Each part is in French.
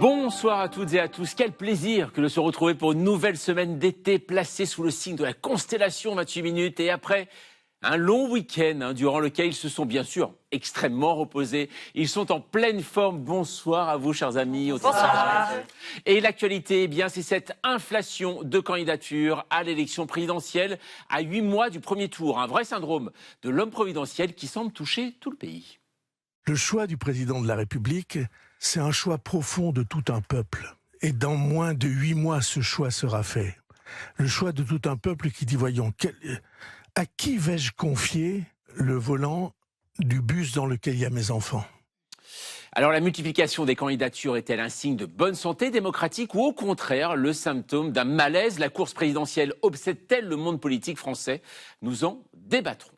Bonsoir à toutes et à tous. Quel plaisir que de se retrouver pour une nouvelle semaine d'été placée sous le signe de la constellation 28 minutes. Et après un long week-end durant lequel ils se sont bien sûr extrêmement reposés. Ils sont en pleine forme. Bonsoir à vous, chers amis. Bonsoir. Et l'actualité, eh bien, c'est cette inflation de candidatures à l'élection présidentielle à 8 mois du premier tour. Un vrai syndrome de l'homme providentiel qui semble toucher tout le pays. Le choix du président de la République, c'est un choix profond de tout un peuple. Et dans moins de 8 mois, ce choix sera fait. Le choix de tout un peuple qui dit, voyons, à qui vais-je confier le volant du bus dans lequel il y a mes enfants ? Alors la multiplication des candidatures est-elle un signe de bonne santé démocratique ou au contraire le symptôme d'un malaise ? La course présidentielle obsède-t-elle le monde politique français ? Nous en débattrons.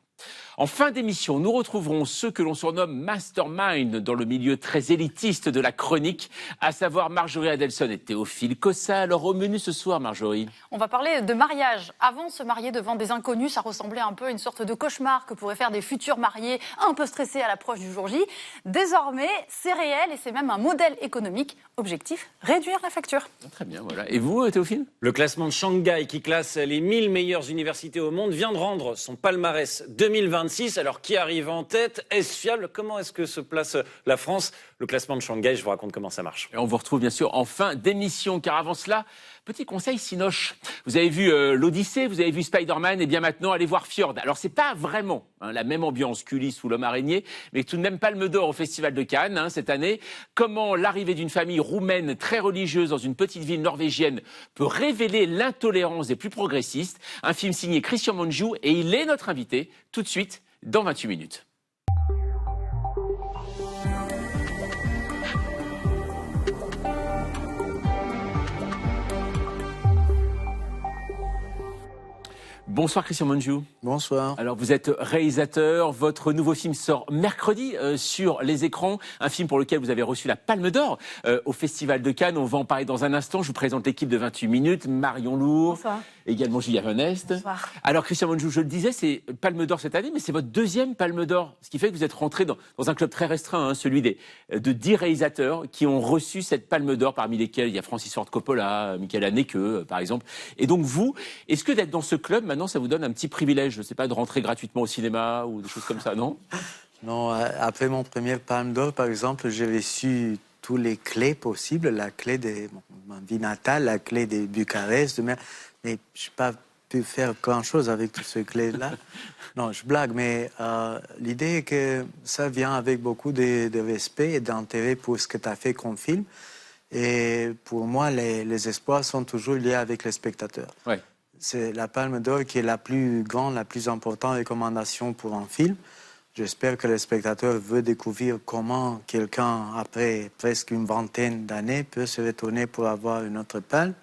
En fin d'émission, nous retrouverons ceux que l'on surnomme mastermind dans le milieu très élitiste de la chronique, à savoir Marjorie Adelson et Théophile Cossa. Alors au menu ce soir, Marjorie. On va parler de mariage. Avant, se marier devant des inconnus, ça ressemblait un peu à une sorte de cauchemar que pourraient faire des futurs mariés un peu stressés à l'approche du jour J. Désormais, c'est réel et c'est même un modèle économique. Objectif, réduire la facture. Très bien, voilà. Et vous, Théophile ? Le classement de Shanghai, qui classe les 1000 meilleures universités au monde, vient de rendre son palmarès 2026. Alors, qui arrive en tête ? Est-ce fiable ? Comment est-ce que se place la France ? Le classement de Shanghai, je vous raconte comment ça marche. Et on vous retrouve bien sûr en fin d'émission, car avant cela, petit conseil Cinoche. Vous avez vu l'Odyssée, vous avez vu Spider-Man, et bien maintenant, allez voir Fjord. Alors, c'est pas vraiment la même ambiance qu'Ulysse ou l'homme araignée, mais tout de même Palme d'Or au Festival de Cannes cette année. Comment l'arrivée d'une famille roumaine très religieuse dans une petite ville norvégienne peut révéler l'intolérance des plus progressistes. Un film signé Christian Mungiu, et il est notre invité tout de suite dans 28 minutes. Bonsoir Christian Mungiu. Bonsoir. Alors vous êtes réalisateur, votre nouveau film sort mercredi sur les écrans, un film pour lequel vous avez reçu la Palme d'Or au Festival de Cannes. On va en parler dans un instant. Je vous présente l'équipe de 28 minutes, Marion Lourd, Bonsoir. Également Julia Venest. Bonsoir. Alors Christian Mungiu, je le disais, c'est Palme d'Or cette année, mais c'est votre deuxième Palme d'Or, ce qui fait que vous êtes rentré dans un club très restreint, celui de 10 réalisateurs qui ont reçu cette Palme d'Or, parmi lesquels il y a Francis Ford Coppola, Michael Haneke, par exemple. Et donc vous, est-ce que d'être dans ce club, maintenant, ça vous donne un petit privilège, je ne sais pas, de rentrer gratuitement au cinéma ou des choses comme ça, non ? Non, après mon premier Palme d'Or, par exemple, j'ai reçu toutes les clés possibles, la clé de ma vie natale, la clé de Bucarest, mais je n'ai pas pu faire grand-chose avec toutes ces clés-là. Non, je blague, mais l'idée est que ça vient avec beaucoup de respect et d'intérêt pour ce que tu as fait comme film. Et pour moi, les espoirs sont toujours liés avec les spectateurs. Ouais. C'est la Palme d'Or qui est la plus grande, la plus importante recommandation pour un film. J'espère que le spectateur veut découvrir comment quelqu'un, après presque une vingtaine d'années, peut se retourner pour avoir une autre palme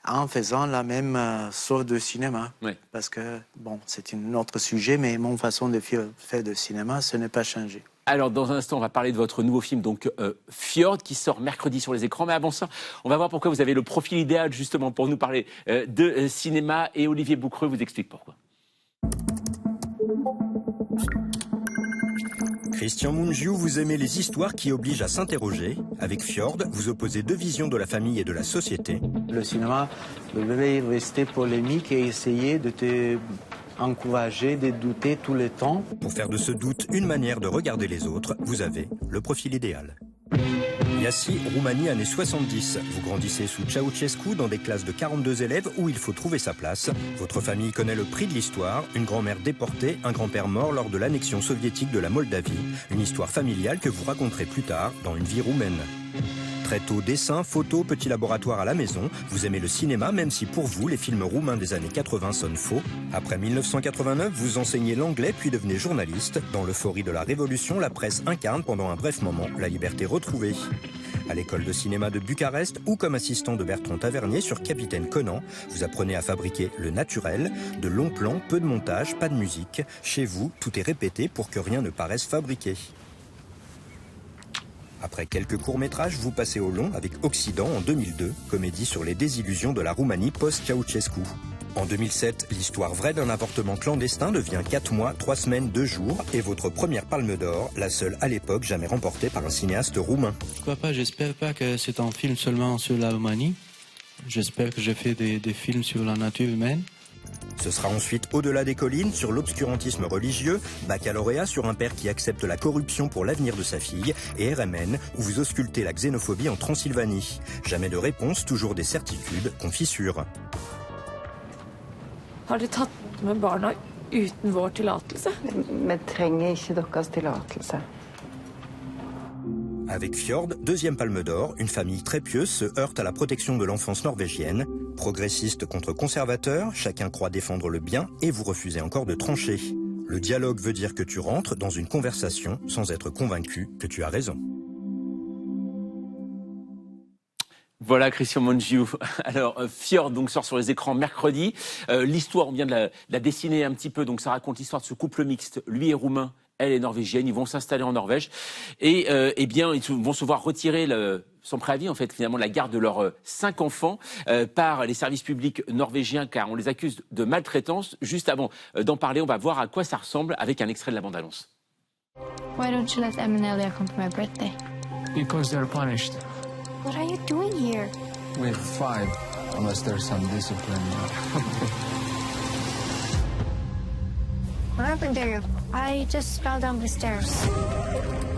en faisant la même sorte de cinéma. Ouais. Parce que, bon, c'est un autre sujet, mais mon façon de faire de cinéma, ce n'est pas changé. Alors, dans un instant, on va parler de votre nouveau film, donc Fjord, qui sort mercredi sur les écrans. Mais avant ça, on va voir pourquoi vous avez le profil idéal, justement, pour nous parler de cinéma. Et Olivier Boucreux vous explique pourquoi. Christian Mungiu, vous aimez les histoires qui obligent à s'interroger. Avec Fjord, vous opposez deux visions de la famille et de la société. Le cinéma devrait rester polémique et essayer de te encourager, de douter tout le temps. Pour faire de ce doute une manière de regarder les autres, vous avez le profil idéal. Iassi, Roumanie, années 70. Vous grandissez sous Ceausescu dans des classes de 42 élèves où il faut trouver sa place. Votre famille connaît le prix de l'histoire, une grand-mère déportée, un grand-père mort lors de l'annexion soviétique de la Moldavie. Une histoire familiale que vous raconterez plus tard dans une vie roumaine. Très tôt, dessin, photo, petit laboratoire à la maison. Vous aimez le cinéma, même si pour vous, les films roumains des années 80 sonnent faux. Après 1989, vous enseignez l'anglais puis devenez journaliste. Dans l'euphorie de la Révolution, la presse incarne pendant un bref moment la liberté retrouvée. À l'école de cinéma de Bucarest ou comme assistant de Bertrand Tavernier sur Capitaine Conan, vous apprenez à fabriquer le naturel, de longs plans, peu de montage, pas de musique. Chez vous, tout est répété pour que rien ne paraisse fabriqué. Après quelques courts-métrages, vous passez au long avec Occident en 2002, comédie sur les désillusions de la Roumanie post-Ceausescu. En 2007, l'histoire vraie d'un avortement clandestin devient 4 mois, 3 semaines, 2 jours et votre première palme d'or, la seule à l'époque jamais remportée par un cinéaste roumain. Pourquoi pas, j'espère pas que c'est un film seulement sur la Roumanie. J'espère que je fais des films sur la nature humaine. Ce sera ensuite Au-delà des collines sur l'obscurantisme religieux, Baccalauréat sur un père qui accepte la corruption pour l'avenir de sa fille et RMN où vous auscultez la xénophobie en Transylvanie. Jamais de réponse, toujours des certitudes, confisures. Har du tatt med barna uten vår tillatelse? Vi trenger ikke deres tillatelse. Avec Fjord, deuxième palme d'or, une famille très pieuse se heurte à la protection de l'enfance norvégienne. Progressiste contre conservateur, chacun croit défendre le bien et vous refusez encore de trancher. Le dialogue veut dire que tu rentres dans une conversation sans être convaincu que tu as raison. Voilà Christian Mungiu. Alors Fjord donc sort sur les écrans mercredi. L'histoire, on vient de la dessiner un petit peu, donc ça raconte l'histoire de ce couple mixte. Lui est roumain, elle est norvégienne. Ils vont s'installer en Norvège et eh bien ils vont se voir retirer sans préavis en fait finalement la garde de leurs 5 enfants par les services publics norvégiens car on les accuse de maltraitance. Juste avant d'en parler, on va voir à quoi ça ressemble avec un extrait de la bande-annonce. Why don't you let Em and Elia come for my birthday? Because they're punished. What are you doing here? We fight unless there's some discipline. What happened to you? I just fell down the stairs.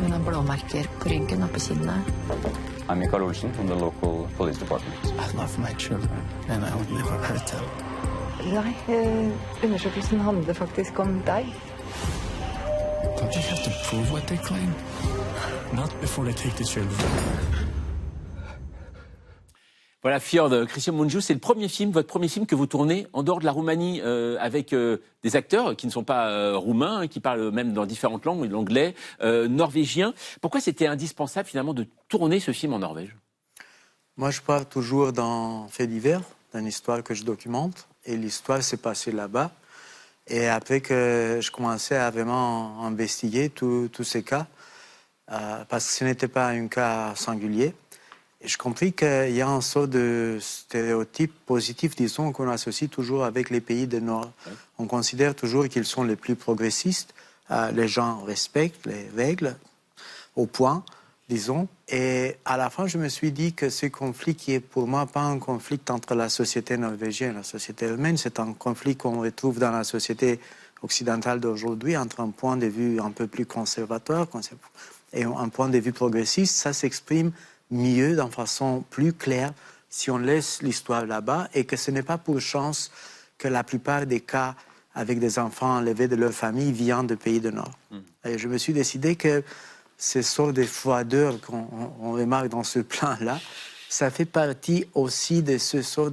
Hun har blåmerker på ryggen og på kinnet. I'm Mikael Olsen from the local police department. I love my children and I would never hurt them. Nei, undersøkelsen handler faktisk om deg. Don't you have to prove what they claim? Not before they take the children. Voilà, Fjord, Christian Mungiu, c'est votre premier film que vous tournez en dehors de la Roumanie avec des acteurs qui ne sont pas roumains, qui parlent même dans différentes langues, l'anglais, norvégien. Pourquoi c'était indispensable finalement de tourner ce film en Norvège? Moi, je parle toujours d'un fait divers, d'une histoire que je documente. Et l'histoire s'est passée là-bas. Et après que je commençais à vraiment investiguer tous ces cas, parce que ce n'était pas un cas singulier, j'ai compris qu'il y a une sorte de stéréotype positif, disons, qu'on associe toujours avec les pays du Nord. Ouais. On considère toujours qu'ils sont les plus progressistes. Les gens respectent les règles au point, disons. Et à la fin, je me suis dit que ce conflit qui est pour moi pas un conflit entre la société norvégienne et la société humaine, c'est un conflit qu'on retrouve dans la société occidentale d'aujourd'hui entre un point de vue un peu plus conservateur et un point de vue progressiste. Ça s'exprime mieux, d'une façon plus claire, si on laisse l'histoire là-bas, et que ce n'est pas pour chance que la plupart des cas avec des enfants enlevés de leur famille viennent de pays du Nord. Et je me suis décidé que ces sortes de froideur qu'on remarque dans ce plan-là, ça fait partie aussi de ce sort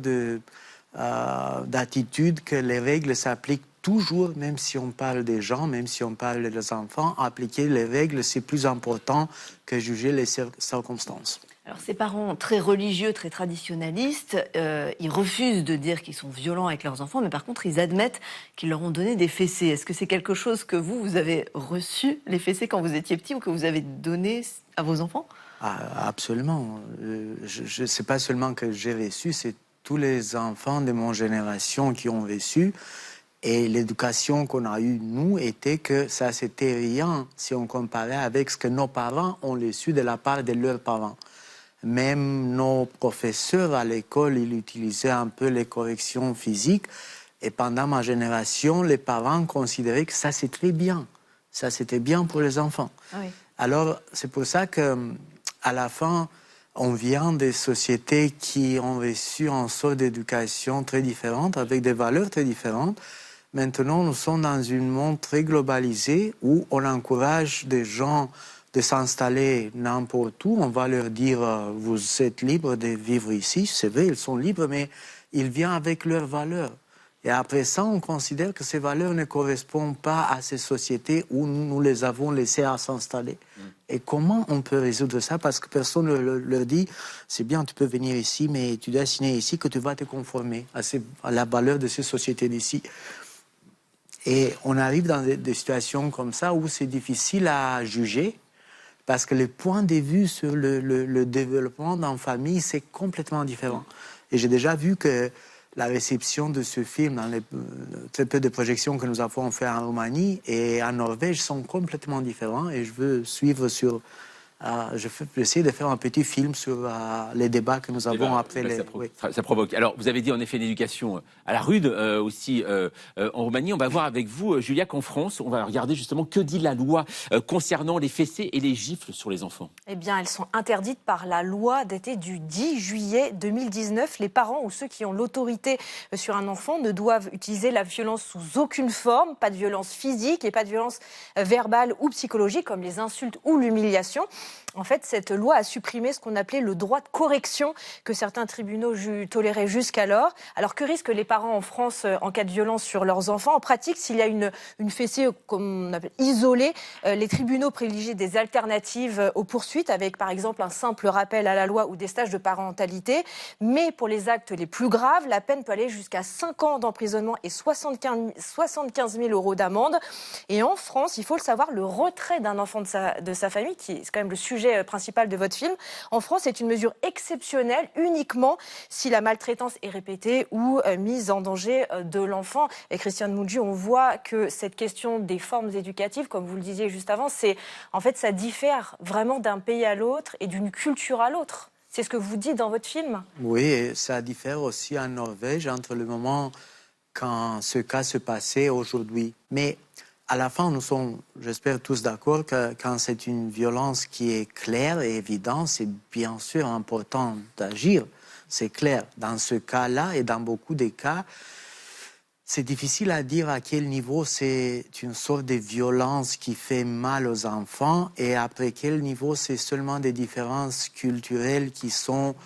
d'attitude que les règles s'appliquent toujours, même si on parle des gens, même si on parle des enfants. Appliquer les règles, c'est plus important que juger les circonstances. Alors, ces parents très religieux, très traditionnalistes, ils refusent de dire qu'ils sont violents avec leurs enfants, mais par contre, ils admettent qu'ils leur ont donné des fessées. Est-ce que c'est quelque chose que vous avez reçu, les fessées, quand vous étiez petit, ou que vous avez donné à vos enfants? Absolument. C'est pas seulement que j'ai reçu, c'est tous les enfants de mon génération qui ont reçu. Et l'éducation qu'on a eue, nous, était que ça, c'était rien si on comparait avec ce que nos parents ont reçu de la part de leurs parents. Même nos professeurs à l'école, ils utilisaient un peu les corrections physiques. Et pendant ma génération, les parents considéraient que ça, c'est très bien. Ça, c'était bien pour les enfants. Oui. Alors, c'est pour ça qu'à la fin, on vient des sociétés qui ont reçu une sorte d'éducation très différente, avec des valeurs très différentes. Maintenant, nous sommes dans un monde très globalisé où on encourage des gens de s'installer n'importe où. On va leur dire « vous êtes libres de vivre ici ». C'est vrai, ils sont libres, mais ils viennent avec leurs valeurs. Et après ça, on considère que ces valeurs ne correspondent pas à ces sociétés où nous les avons laissées à s'installer. Et comment on peut résoudre ça? Parce que personne ne leur dit « c'est bien, tu peux venir ici, mais tu dois signer ici que tu vas te conformer à la valeur de ces sociétés d'ici ». Et on arrive dans des situations comme ça où c'est difficile à juger parce que le point de vue sur le développement d'une famille, c'est complètement différent. Et j'ai déjà vu que la réception de ce film dans les très peu de projections que nous avons fait en Roumanie et en Norvège sont complètement différents et je veux suivre sur... je vais essayer de faire un petit film sur les débats que nous avons après les... Ça provoque. Alors, vous avez dit en effet l'éducation à la rude aussi en Roumanie. On va voir avec vous, Julia, qu'en France, on va regarder justement que dit la loi concernant les fessées et les gifles sur les enfants. Eh bien, elles sont interdites par la loi datée du 10 juillet 2019. Les parents ou ceux qui ont l'autorité sur un enfant ne doivent utiliser la violence sous aucune forme, pas de violence physique et pas de violence verbale ou psychologique comme les insultes ou l'humiliation. En fait, cette loi a supprimé ce qu'on appelait le droit de correction que certains tribunaux toléraient jusqu'alors. Alors que risquent les parents en France en cas de violence sur leurs enfants? En pratique, s'il y a une fessée comme on appelle isolée, les tribunaux privilégient des alternatives aux poursuites avec par exemple un simple rappel à la loi ou des stages de parentalité. Mais pour les actes les plus graves, la peine peut aller jusqu'à 5 ans d'emprisonnement et 75 000 € d'amende. Et en France, il faut le savoir, le retrait d'un enfant de sa famille, qui est quand même le sujet principal de votre film, en France, c'est une mesure exceptionnelle uniquement si la maltraitance est répétée ou mise en danger de l'enfant. Et Christiane Moudjou, on voit que cette question des formes éducatives, comme vous le disiez juste avant, en fait, ça diffère vraiment d'un pays à l'autre et d'une culture à l'autre. C'est ce que vous dites dans votre film? Oui, et ça diffère aussi en Norvège entre le moment quand ce cas se passait aujourd'hui. Mais à la fin, nous sommes, j'espère, tous d'accord que quand c'est une violence qui est claire et évidente, c'est bien sûr important d'agir. C'est clair. Dans ce cas-là et dans beaucoup de cas, c'est difficile à dire à quel niveau c'est une sorte de violence qui fait mal aux enfants et après quel niveau c'est seulement des différences culturelles qui sont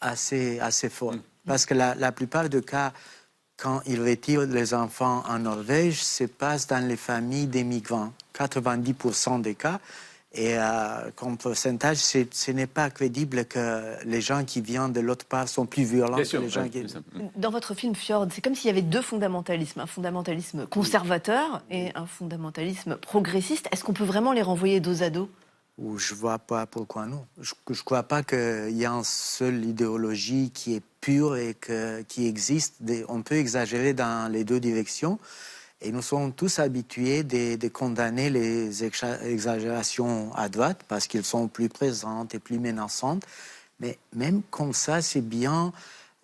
assez fortes. Parce que la plupart des cas, quand ils retirent les enfants en Norvège, se passe dans les familles des migrants, 90% des cas. Et comme pourcentage, ce n'est pas crédible que les gens qui viennent de l'autre part sont plus violents que les gens qui... Dans votre film Fjord, c'est comme s'il y avait deux fondamentalismes, un fondamentalisme conservateur et un fondamentalisme progressiste. Est-ce qu'on peut vraiment les renvoyer dos à dos? Je ne vois pas pourquoi non. Je ne crois pas qu'il y a une seule idéologie qui est pure et qui existe. On peut exagérer dans les deux directions. Et nous sommes tous habitués de condamner les exagérations à droite parce qu'elles sont plus présentes et plus menaçantes. Mais même comme ça, c'est bien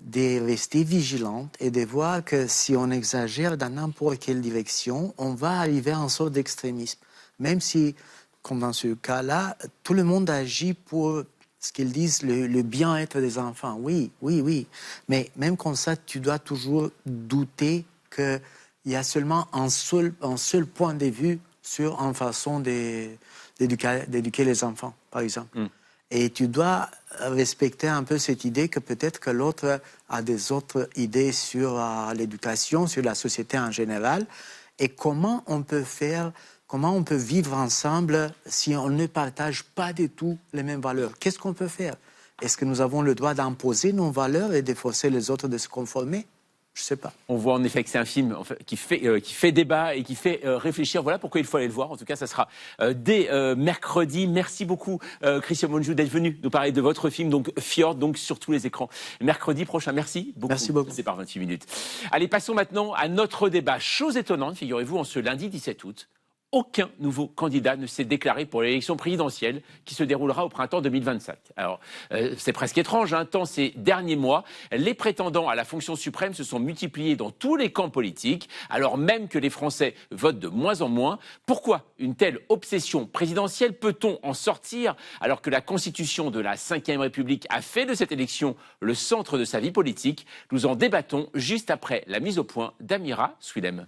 de rester vigilante et de voir que si on exagère dans n'importe quelle direction, on va arriver à une sorte d'extrémisme. Même si, comme dans ce cas-là, tout le monde agit pour ce qu'ils disent, le bien-être des enfants. Oui. Mais même comme ça, tu dois toujours douter qu'il y a seulement un seul point de vue sur une façon d'éduquer les enfants, par exemple. Et tu dois respecter un peu cette idée que peut-être que l'autre a des autres idées sur l'éducation, sur la société en général. Et comment on peut vivre ensemble si on ne partage pas du tout les mêmes valeurs? Qu'est-ce qu'on peut faire? Est-ce que nous avons le droit d'imposer nos valeurs et de forcer les autres de se conformer? Je ne sais pas. On voit en effet que c'est un film qui fait débat et qui fait réfléchir. Voilà pourquoi il faut aller le voir. En tout cas, ça sera dès mercredi. Merci beaucoup, Christiane Moudjou, d'être venu nous parler de votre film, donc Fjord, donc sur tous les écrans. Mercredi prochain. Merci beaucoup. Merci beaucoup. C'est par 28 minutes. Allez, passons maintenant à notre débat. Chose étonnante, figurez-vous, en ce lundi 17 août, aucun nouveau candidat ne s'est déclaré pour l'élection présidentielle qui se déroulera au printemps 2025. Alors, c'est presque étrange, tant ces derniers mois, les prétendants à la fonction suprême se sont multipliés dans tous les camps politiques, alors même que les Français votent de moins en moins. Pourquoi une telle obsession présidentielle? Peut-on en sortir alors que la Constitution de la Ve République a fait de cette élection le centre de sa vie politique? Nous en débattons juste après la mise au point d'Amira Swilem.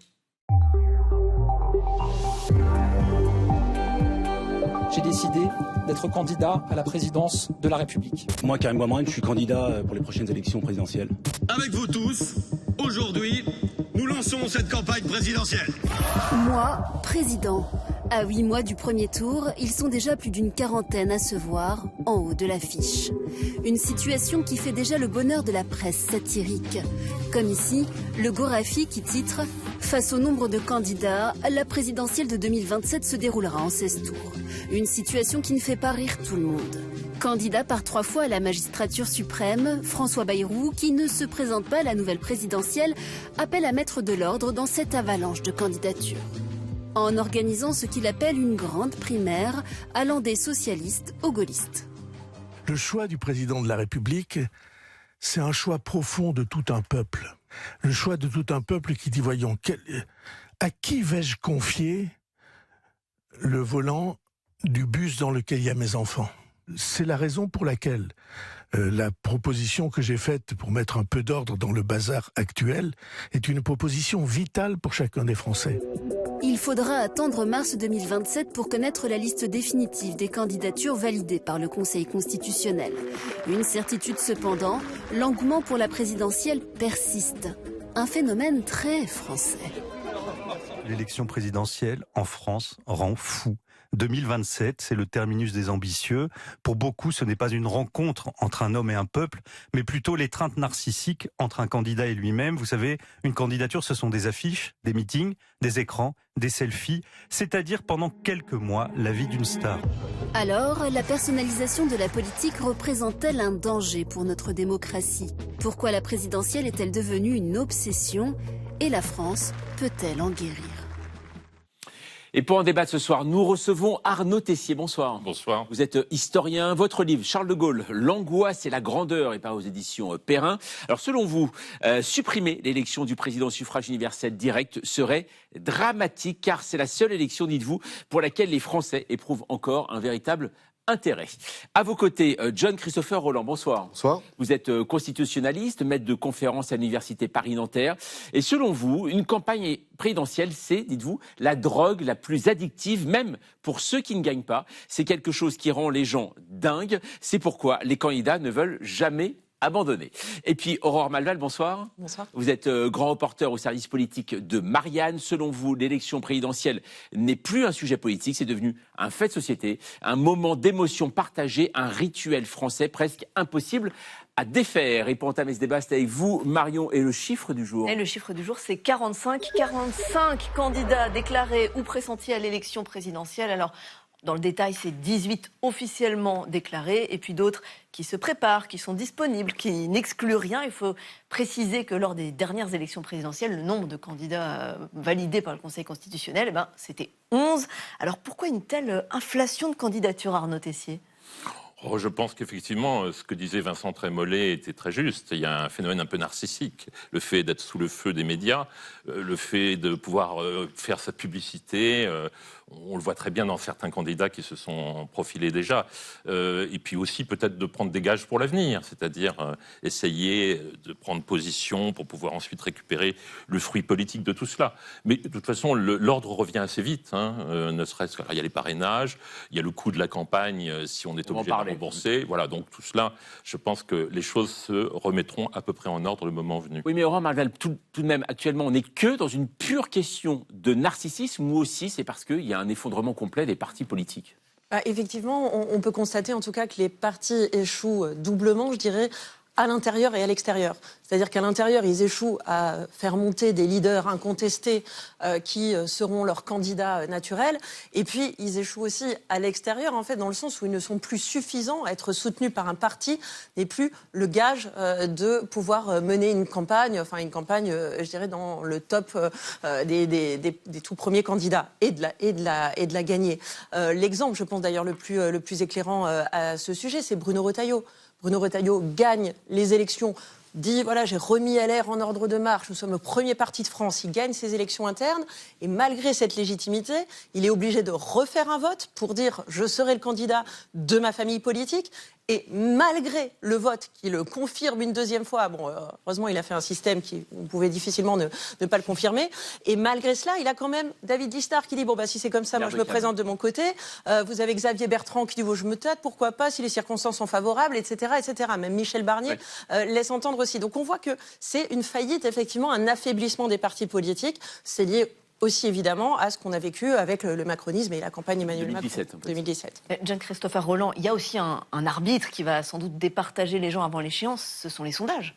J'ai décidé d'être candidat à la présidence de la République. Moi, Karim Ouamran, je suis candidat pour les prochaines élections présidentielles. Avec vous tous, aujourd'hui, nous lançons cette campagne présidentielle. Moi, président. À 8 mois du premier tour, ils sont déjà plus d'une quarantaine à se voir en haut de l'affiche. Une situation qui fait déjà le bonheur de la presse satirique. Comme ici, le Gorafi qui titre « Face au nombre de candidats, la présidentielle de 2027 se déroulera en 16 tours ». Une situation qui ne fait pas rire tout le monde. Candidat par 3 fois à la magistrature suprême, François Bayrou, qui ne se présente pas à la nouvelle présidentielle, appelle à mettre de l'ordre dans cette avalanche de candidatures. En organisant ce qu'il appelle une grande primaire, allant des socialistes aux gaullistes. Le choix du président de la République, c'est un choix profond de tout un peuple. Le choix de tout un peuple qui dit, voyons, à qui vais-je confier le volant du bus dans lequel il y a mes enfants? C'est la raison pour laquelle la proposition que j'ai faite pour mettre un peu d'ordre dans le bazar actuel est une proposition vitale pour chacun des Français. Il faudra attendre mars 2027 pour connaître la liste définitive des candidatures validées par le Conseil constitutionnel. Une certitude cependant, l'engouement pour la présidentielle persiste. Un phénomène très français. L'élection présidentielle en France rend fou. 2027, c'est le terminus des ambitieux. Pour beaucoup, ce n'est pas une rencontre entre un homme et un peuple, mais plutôt l'étreinte narcissique entre un candidat et lui-même. Vous savez, une candidature, ce sont des affiches, des meetings, des écrans, des selfies, c'est-à-dire pendant quelques mois, la vie d'une star. Alors, la personnalisation de la politique représente-t-elle un danger pour notre démocratie? Pourquoi la présidentielle est-elle devenue une obsession? Et la France peut-elle en guérir? Et pour en débattre ce soir, nous recevons Arnaud Tessier. Bonsoir. Bonsoir. Vous êtes historien. Votre livre, Charles de Gaulle, l'angoisse et la grandeur, est paru aux éditions Perrin. Alors selon vous, supprimer l'élection du président au suffrage universel direct serait dramatique, car c'est la seule élection, dites-vous, pour laquelle les Français éprouvent encore un véritable intérêt. À vos côtés, John Christopher Roland, bonsoir. Bonsoir. Vous êtes constitutionnaliste, maître de conférences à l'université Paris-Nanterre. Et selon vous, une campagne présidentielle, c'est, dites-vous, la drogue la plus addictive, même pour ceux qui ne gagnent pas. C'est quelque chose qui rend les gens dingues. C'est pourquoi les candidats ne veulent jamais abandonné. Et puis Aurore Malval, bonsoir. Bonsoir. Vous êtes grand reporter au service politique de Marianne. Selon vous, l'élection présidentielle n'est plus un sujet politique, c'est devenu un fait de société, un moment d'émotion partagée, un rituel français presque impossible à défaire. Et pour entamer ce débat, c'est avec vous, Marion, et le chiffre du jour. Et le chiffre du jour, c'est 45. 45 candidats déclarés ou pressentis à l'élection présidentielle. Alors, dans le détail, c'est 18 officiellement déclarés et puis d'autres qui se préparent, qui sont disponibles, qui n'excluent rien. Il faut préciser que lors des dernières élections présidentielles, le nombre de candidats validés par le Conseil constitutionnel, c'était 11. Alors pourquoi une telle inflation de candidatures, Arnaud Tessier ? Je pense qu'effectivement, ce que disait Vincent Trémollet était très juste. Il y a un phénomène un peu narcissique. Le fait d'être sous le feu des médias, le fait de pouvoir faire sa publicité, on le voit très bien dans certains candidats qui se sont profilés déjà. Et puis aussi peut-être de prendre des gages pour l'avenir, c'est-à-dire essayer de prendre position pour pouvoir ensuite récupérer le fruit politique de tout cela. Mais de toute façon, l'ordre revient assez vite. Ne serait-ce qu'il y a les parrainages, il y a le coût de la campagne si on est obligé de rembourser. Voilà, donc tout cela, je pense que les choses se remettront à peu près en ordre le moment venu. Oui, mais Aurore Malval, tout de même, actuellement, on n'est que dans une pure question de narcissisme, ou aussi c'est parce qu'il y a un effondrement complet des partis politiques. Effectivement, on peut constater en tout cas que les partis échouent doublement, je dirais, à l'intérieur et à l'extérieur. C'est-à-dire qu'à l'intérieur, ils échouent à faire monter des leaders incontestés qui seront leurs candidats naturels. Et puis, ils échouent aussi à l'extérieur, en fait, dans le sens où ils ne sont plus suffisants à être soutenus par un parti, n'est plus le gage de pouvoir mener une campagne, je dirais, dans le top des tout premiers candidats et de la gagner. L'exemple, je pense d'ailleurs, le plus éclairant à ce sujet, c'est Bruno Retailleau. Bruno Retailleau gagne les élections, dit voilà, j'ai remis LR en ordre de marche, nous sommes le premier parti de France, il gagne ses élections internes et malgré cette légitimité, il est obligé de refaire un vote pour dire je serai le candidat de ma famille politique. Et malgré le vote qui le confirme une deuxième fois, heureusement il a fait un système qui on pouvait difficilement ne pas le confirmer, et malgré cela, il a quand même David Lisnard qui dit si c'est comme ça, moi je me présente de mon côté. Vous avez Xavier Bertrand qui dit je me tâte, pourquoi pas, si les circonstances sont favorables, etc. etc. Même Michel Barnier laisse entendre aussi. Donc on voit que c'est une faillite, effectivement, un affaiblissement des partis politiques. C'est lié aussi évidemment à ce qu'on a vécu avec le macronisme et la campagne Emmanuel Macron 2017. John Christopher Roland, il y a aussi un arbitre qui va sans doute départager les gens avant l'échéance, ce sont les sondages.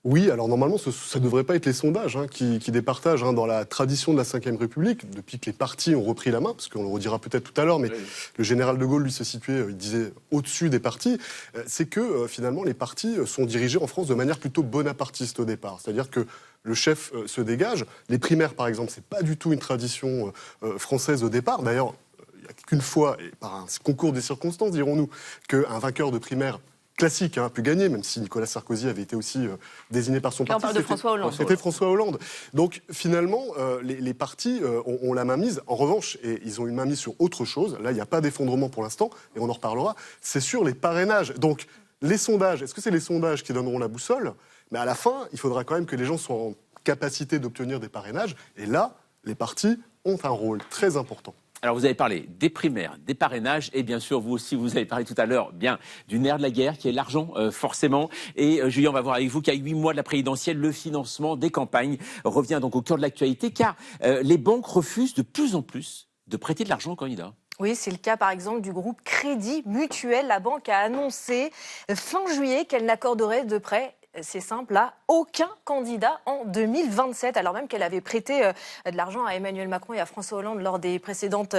Oui, alors normalement, ça ne devrait pas être les sondages qui départagent. Dans la tradition de la Ve République, depuis que les partis ont repris la main, parce qu'on le redira peut-être tout à l'heure, mais le général de Gaulle, lui, se situait, il disait, au-dessus des partis, c'est que finalement, les partis sont dirigés en France de manière plutôt bonapartiste au départ. C'est-à-dire que le chef se dégage. Les primaires, par exemple, c'est pas du tout une tradition française au départ. D'ailleurs, il n'y a qu'une fois, et par un concours des circonstances, dirons-nous, qu'un vainqueur de primaire classique a pu gagner, même si Nicolas Sarkozy avait été aussi désigné par son parti. On parle de François Hollande. C'était François Hollande. Donc finalement, les partis ont la main mise. En revanche, et ils ont une main mise sur autre chose, là il n'y a pas d'effondrement pour l'instant, et on en reparlera, c'est sur les parrainages. Donc les sondages, est-ce que c'est les sondages qui donneront la boussole? Mais à la fin, il faudra quand même que les gens soient en capacité d'obtenir des parrainages, et là, les partis ont un rôle très important. Alors vous avez parlé des primaires, des parrainages et bien sûr vous aussi vous avez parlé tout à l'heure bien du nerf de la guerre qui est l'argent forcément. Et Julien, on va voir avec vous qu'à 8 mois de la présidentielle, le financement des campagnes revient donc au cœur de l'actualité car les banques refusent de plus en plus de prêter de l'argent aux candidats. Oui, c'est le cas par exemple du groupe Crédit Mutuel. La banque a annoncé fin juillet qu'elle n'accorderait de prêt, c'est simple, à aucun candidat en 2027, alors même qu'elle avait prêté de l'argent à Emmanuel Macron et à François Hollande lors des précédentes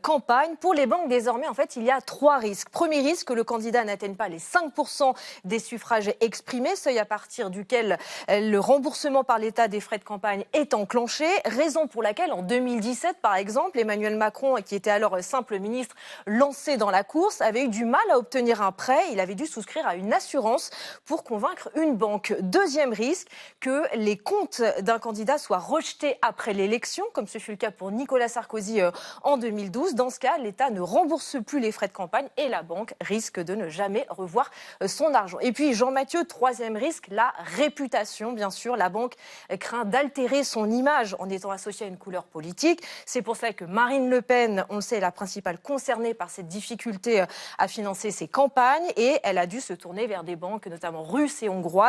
campagnes. Pour les banques, désormais, en fait, il y a 3 risques. Premier risque, que le candidat n'atteigne pas les 5% des suffrages exprimés, seuil à partir duquel le remboursement par l'État des frais de campagne est enclenché, raison pour laquelle, en 2017, par exemple, Emmanuel Macron, qui était alors simple ministre lancé dans la course, avait eu du mal à obtenir un prêt. Il avait dû souscrire à une assurance pour convaincre une banque. Deuxième risque, que les comptes d'un candidat soient rejetés après l'élection, comme ce fut le cas pour Nicolas Sarkozy en 2012. Dans ce cas, l'État ne rembourse plus les frais de campagne et la banque risque de ne jamais revoir son argent. Et puis, Jean Mathieu, troisième risque, la réputation. Bien sûr, la banque craint d'altérer son image en étant associée à une couleur politique. C'est pour ça que Marine Le Pen, on le sait, est la principale concernée par cette difficulté à financer ses campagnes et elle a dû se tourner vers des banques, notamment russes et hongroises,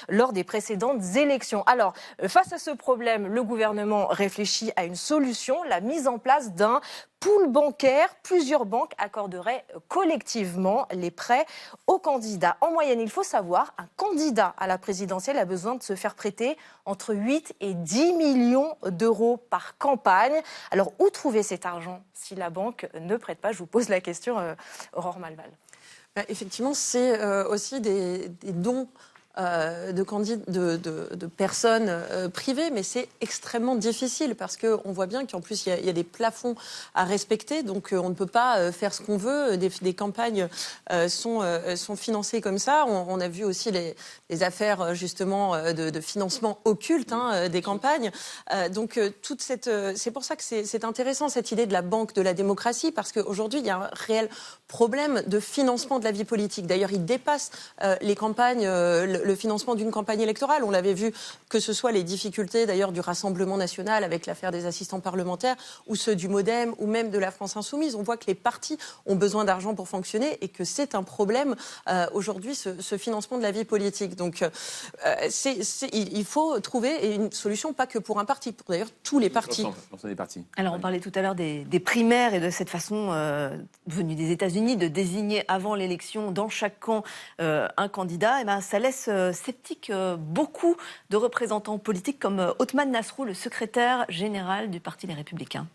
lors des précédentes élections. Alors, face à ce problème, le gouvernement réfléchit à une solution, la mise en place d'un pool bancaire. Plusieurs banques accorderaient collectivement les prêts aux candidats. En moyenne, il faut savoir, un candidat à la présidentielle a besoin de se faire prêter entre 8 et 10 millions d'euros par campagne. Alors, où trouver cet argent si la banque ne prête pas? Je vous pose la question, Aurore Malval. Effectivement, c'est aussi des dons de personnes privées, mais c'est extrêmement difficile parce qu'on voit bien qu'en plus il y a des plafonds à respecter, donc on ne peut pas faire ce qu'on veut. Des campagnes sont financées comme ça. On a vu aussi les affaires justement de financement occulte des campagnes. Donc c'est pour ça que c'est intéressant cette idée de la banque de la démocratie, parce qu'aujourd'hui il y a un réel problème de financement de la vie politique. D'ailleurs, il dépasse les campagnes, le financement d'une campagne électorale. On l'avait vu, que ce soit les difficultés d'ailleurs du Rassemblement national avec l'affaire des assistants parlementaires, ou ceux du MoDem, ou même de la France Insoumise. On voit que les partis ont besoin d'argent pour fonctionner et que c'est un problème aujourd'hui, ce financement de la vie politique. Donc il faut trouver une solution, pas que pour un parti, pour d'ailleurs tous les partis. Alors on parlait tout à l'heure des primaires et de cette façon venue des États-Unis de désigner avant l'élection dans chaque camp un candidat. Et ben, ça laisse sceptique beaucoup de représentants politiques comme Othman Nasrou, le secrétaire général du Parti Les Républicains.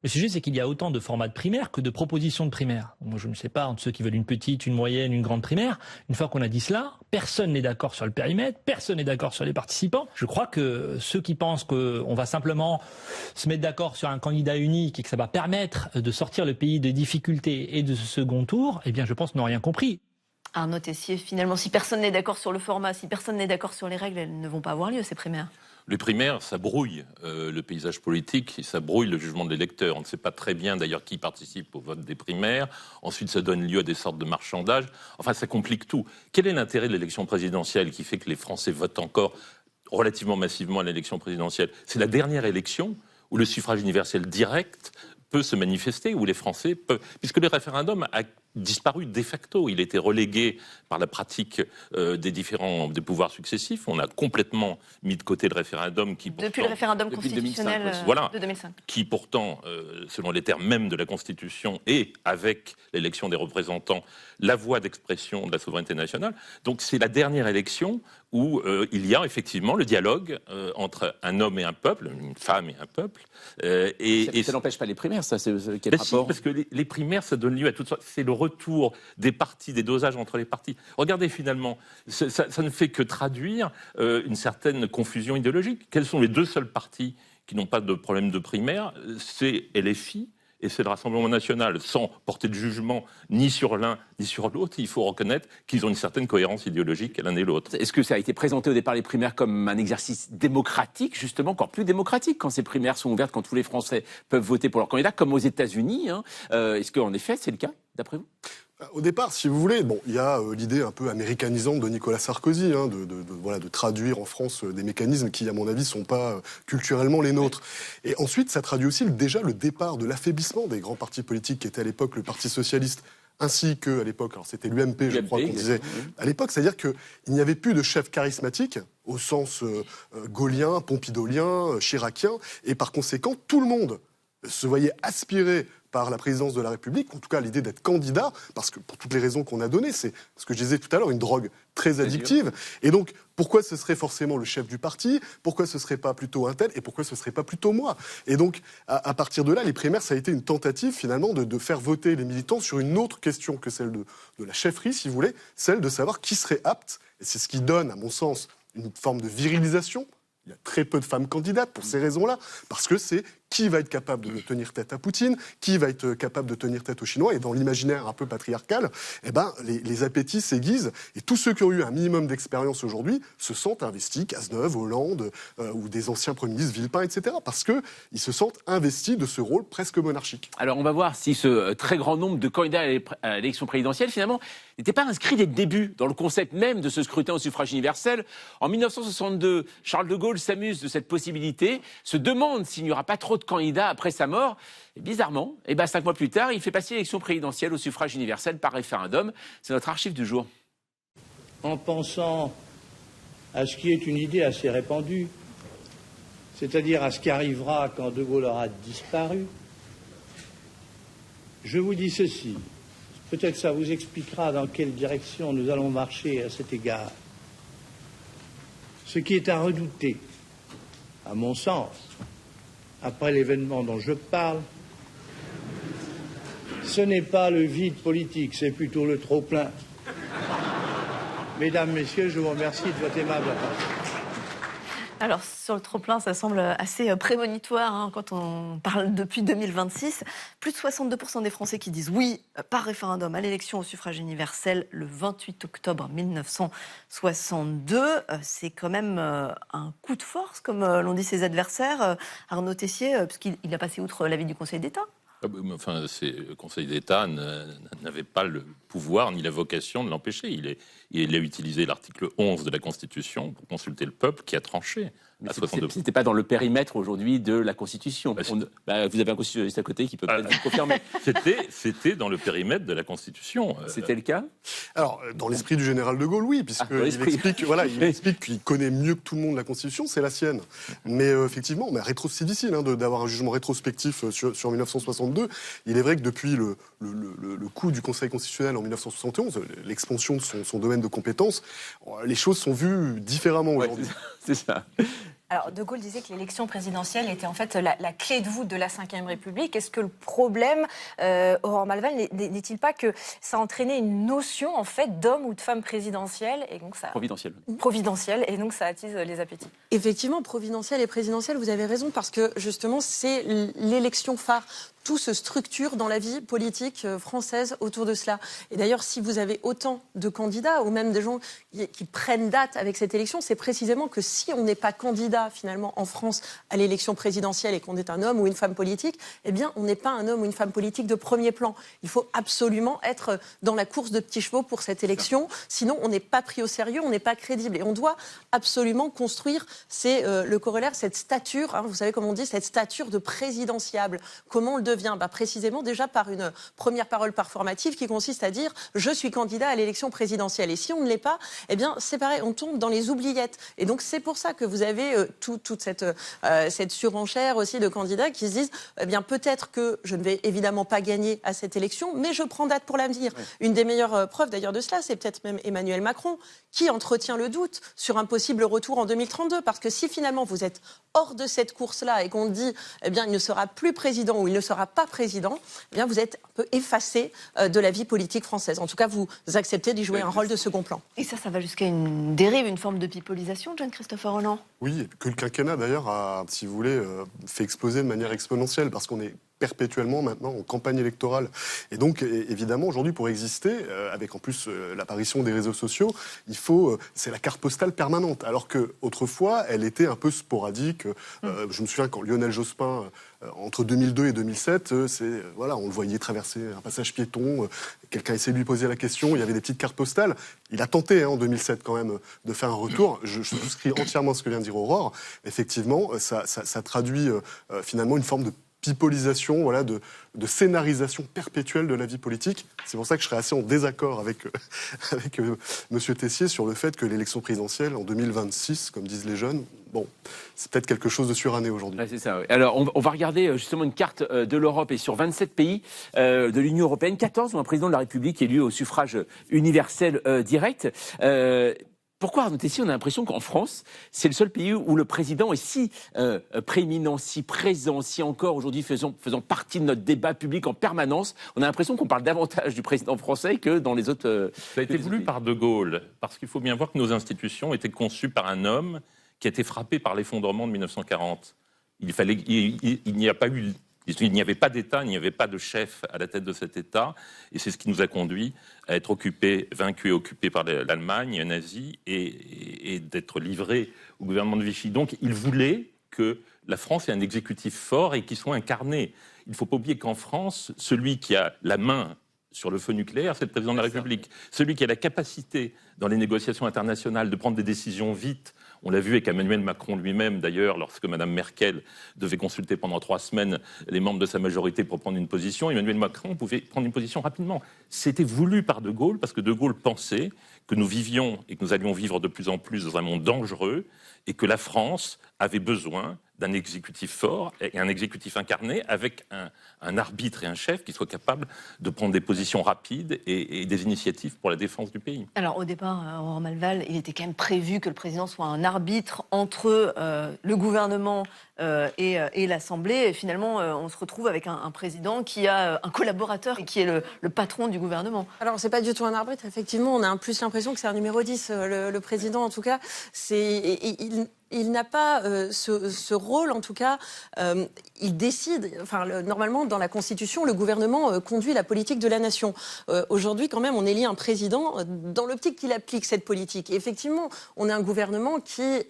Le sujet, c'est qu'il y a autant de formats de primaire que de propositions de primaire. Moi, je ne sais pas, entre ceux qui veulent une petite, une moyenne, une grande primaire, une fois qu'on a dit cela, personne n'est d'accord sur le périmètre, personne n'est d'accord sur les participants. Je crois que ceux qui pensent qu'on va simplement se mettre d'accord sur un candidat unique et que ça va permettre de sortir le pays des difficultés et de ce second tour, eh bien, je pense n'ont rien compris. Arnaud Tessier, finalement, si personne n'est d'accord sur le format, si personne n'est d'accord sur les règles, elles ne vont pas avoir lieu, ces primaires. Les primaires, ça brouille le paysage politique, et ça brouille le jugement de l'électeur. On ne sait pas très bien d'ailleurs qui participe au vote des primaires. Ensuite, ça donne lieu à des sortes de marchandages. Enfin, ça complique tout. Quel est l'intérêt de l'élection présidentielle qui fait que les Français votent encore relativement massivement à l'élection présidentielle? C'est la dernière élection où le suffrage universel direct peut se manifester, où les Français peuvent... Puisque le référendum a disparu de facto. Il était relégué par la pratique des pouvoirs successifs. On a complètement mis de côté le référendum qui pourtant, depuis le référendum constitutionnel 2005, voilà, de 2005. Qui pourtant, selon les termes même de la Constitution et avec l'élection des représentants, la voie d'expression de la souveraineté nationale. Donc c'est la dernière élection où il y a effectivement le dialogue entre un homme et un peuple, une femme et un peuple. Ça n'empêche pas les primaires, ça, c'est quel rapport? Parce que les primaires, ça donne lieu à toutes sortes. C'est le retour des partis, des dosages entre les partis. Regardez finalement, ça ne fait que traduire une certaine confusion idéologique. Quels sont les deux seuls partis qui n'ont pas de problème de primaire? C'est LFI et c'est le Rassemblement national, sans porter de jugement ni sur l'un ni sur l'autre. Il faut reconnaître qu'ils ont une certaine cohérence idéologique l'un et l'autre. Est-ce que ça a été présenté au départ les primaires comme un exercice démocratique, justement, encore plus démocratique quand ces primaires sont ouvertes, quand tous les Français peuvent voter pour leur candidat, comme aux États-Unis, hein. Est-ce qu'en effet c'est le cas, d'après vous? Au départ, si vous voulez, bon, il y a l'idée un peu américanisante de Nicolas Sarkozy, hein, de traduire en France des mécanismes qui, à mon avis, sont pas culturellement les nôtres. Et ensuite, ça traduit aussi déjà le départ de l'affaiblissement des grands partis politiques qui étaient à l'époque le Parti socialiste, ainsi qu'à l'époque, alors c'était l'UMP, je crois qu'on disait à l'époque, c'est-à-dire qu'il n'y avait plus de chef charismatique au sens gaullien, pompidolien, chiracien, et par conséquent, tout le monde se voyait aspirer par la présidence de la République, en tout cas l'idée d'être candidat, parce que pour toutes les raisons qu'on a données, c'est ce que je disais tout à l'heure, une drogue très addictive. Et donc, pourquoi ce serait forcément le chef du parti? Pourquoi ce serait pas plutôt un tel? Et pourquoi ce serait pas plutôt moi? Et donc, à partir de là, les primaires, ça a été une tentative finalement de faire voter les militants sur une autre question que celle de la chefferie, si vous voulez, celle de savoir qui serait apte. Et c'est ce qui donne, à mon sens, une forme de virilisation. Il y a très peu de femmes candidates pour ces raisons-là, parce que c'est qui va être capable de tenir tête à Poutine, qui va être capable de tenir tête aux Chinois, et dans l'imaginaire un peu patriarcal, eh ben, les appétits s'aiguisent, et tous ceux qui ont eu un minimum d'expérience aujourd'hui se sentent investis, Cazeneuve, Hollande, ou des anciens premiers ministres, Villepin, etc., parce qu'ils se sentent investis de ce rôle presque monarchique. Alors on va voir si ce très grand nombre de candidats à l'élection présidentielle, finalement, n'était pas inscrit dès le début dans le concept même de ce scrutin au suffrage universel. En 1962, Charles de Gaulle s'amuse de cette possibilité, se demande s'il n'y aura pas trop de candidats après sa mort. Et bizarrement, 5 mois plus tard, il fait passer l'élection présidentielle au suffrage universel par référendum. C'est notre archive du jour. En pensant à ce qui est une idée assez répandue, c'est-à-dire à ce qui arrivera quand De Gaulle aura disparu, je vous dis ceci. Peut-être ça vous expliquera dans quelle direction nous allons marcher à cet égard. Ce qui est à redouter, à mon sens, après l'événement dont je parle, ce n'est pas le vide politique, c'est plutôt le trop-plein. Mesdames, Messieurs, je vous remercie de votre aimable attention. Alors, sur le trop-plein, ça semble assez prémonitoire hein, quand on parle depuis 2026. Plus de 62% des Français qui disent oui par référendum à l'élection au suffrage universel le 28 octobre 1962. C'est quand même un coup de force, comme l'ont dit ses adversaires. Arnaud Tessier, puisqu'il a passé outre l'avis du Conseil d'État. Enfin, le Conseil d'État n'avait pas le pouvoir ni la vocation de l'empêcher. Il a utilisé l'article 11 de la Constitution pour consulter le peuple qui a tranché. Mais ce n'était pas dans le périmètre aujourd'hui de la Constitution. Vous avez un constitutionnaliste à côté qui peut peut-être vous confirmer. C'était dans le périmètre de la Constitution. C'était le cas? Alors, dans l'esprit du général de Gaulle, oui, puisqu'il explique qu'il connaît mieux que tout le monde la Constitution, c'est la sienne. Mais effectivement, c'est difficile hein, d'avoir un jugement rétrospectif sur 1962. Il est vrai que depuis le coup du Conseil constitutionnel en 1971, l'expansion de son domaine de compétences, les choses sont vues différemment aujourd'hui. C'est ça. Alors, De Gaulle disait que l'élection présidentielle était en fait la clé de voûte de la Ve République. Est-ce que le problème, Aurore Malval, n'est-il pas que ça entraînait une notion en fait d'homme ou de femme présidentielle et donc ça providentielle et donc ça attise les appétits? Effectivement, providentielle et présidentielle, vous avez raison parce que justement c'est l'élection phare. Tout se structure dans la vie politique française autour de cela. Et d'ailleurs, si vous avez autant de candidats, ou même des gens qui prennent date avec cette élection, c'est précisément que si on n'est pas candidat, finalement, en France, à l'élection présidentielle et qu'on est un homme ou une femme politique, eh bien, on n'est pas un homme ou une femme politique de premier plan. Il faut absolument être dans la course de petits chevaux pour cette élection, sinon on n'est pas pris au sérieux, on n'est pas crédible. Et on doit absolument construire, c'est le corollaire, cette stature, hein, vous savez comme on dit, cette stature de présidentiable. Comment on le devient précisément déjà par une première parole performative qui consiste à dire « je suis candidat à l'élection présidentielle ». Et si on ne l'est pas, eh bien c'est pareil, on tombe dans les oubliettes. Et donc c'est pour ça que vous avez toute cette surenchère aussi de candidats qui se disent eh bien peut-être que je ne vais évidemment pas gagner à cette élection, mais je prends date pour l'avenir. Ouais. Une des meilleures preuves d'ailleurs de cela, c'est peut-être même Emmanuel Macron qui entretient le doute sur un possible retour en 2032. Parce que si finalement vous êtes hors de cette course-là et qu'on dit eh bien il ne sera plus président ou il ne sera pas président, eh bien vous êtes un peu effacé de la vie politique française. En tout cas, vous acceptez d'y jouer un rôle de second plan. Et ça va jusqu'à une dérive, une forme de pipolisation, Jean-Christopher Rolland? Oui, que le quinquennat d'ailleurs a, si vous voulez, fait exploser de manière exponentielle parce qu'on est perpétuellement maintenant en campagne électorale. Et donc, évidemment, aujourd'hui, pour exister, avec en plus l'apparition des réseaux sociaux, c'est la carte postale permanente. Alors qu'autrefois, elle était un peu sporadique. Je me souviens quand Lionel Jospin, entre 2002 et 2007, on le voyait traverser un passage piéton, quelqu'un essayait de lui poser la question, il y avait des petites cartes postales. Il a tenté en 2007 quand même de faire un retour. Je souscris entièrement à ce que vient de dire Aurore. Effectivement, ça traduit finalement une forme de pipolisation, de scénarisation perpétuelle de la vie politique. C'est pour ça que je serais assez en désaccord avec M. Tessier sur le fait que l'élection présidentielle en 2026, comme disent les jeunes, c'est peut-être quelque chose de suranné aujourd'hui. Ouais, c'est ça, oui. Alors, on va regarder justement une carte de l'Europe et sur 27 pays de l'Union européenne, 14 ont un président de la République élu au suffrage universel direct. Pourquoi, Arnaud Tessier, on a l'impression qu'en France, c'est le seul pays où le président est si prééminent, si présent, si encore aujourd'hui faisant partie de notre débat public en permanence. On a l'impression qu'on parle davantage du président français que dans les autres... Ça a été voulu par De Gaulle, parce qu'il faut bien voir que nos institutions étaient conçues par un homme qui a été frappé par l'effondrement de 1940. Il n'y avait pas d'État, il n'y avait pas de chef à la tête de cet État, et c'est ce qui nous a conduit à être vaincus et occupés par l'Allemagne nazie et d'être livrés au gouvernement de Vichy. Donc il voulait que la France ait un exécutif fort et qu'il soit incarné. Il ne faut pas oublier qu'en France, celui qui a la main sur le feu nucléaire, c'est le président de la République. Celui qui a la capacité, dans les négociations internationales, de prendre des décisions vite. On l'a vu avec Emmanuel Macron lui-même, d'ailleurs, lorsque Mme Merkel devait consulter pendant 3 semaines les membres de sa majorité pour prendre une position. Emmanuel Macron pouvait prendre une position rapidement. C'était voulu par De Gaulle, parce que De Gaulle pensait que nous vivions et que nous allions vivre de plus en plus dans un monde dangereux et que la France avait besoin d'un exécutif fort et un exécutif incarné avec un arbitre et un chef qui soit capable de prendre des positions rapides et des initiatives pour la défense du pays. Alors au départ, Aurore Malval, il était quand même prévu que le président soit un arbitre entre le gouvernement et l'Assemblée. Et finalement, on se retrouve avec un président qui a un collaborateur et qui est le patron du gouvernement. Alors c'est pas du tout un arbitre, effectivement, on a plus l'impression que c'est un numéro 10, le président en tout cas. Il n'a pas ce rôle, en tout cas, il décide, normalement dans la Constitution, le gouvernement conduit la politique de la nation. Aujourd'hui, quand même, on élit un président dans l'optique qu'il applique cette politique. Et effectivement, on a un gouvernement qui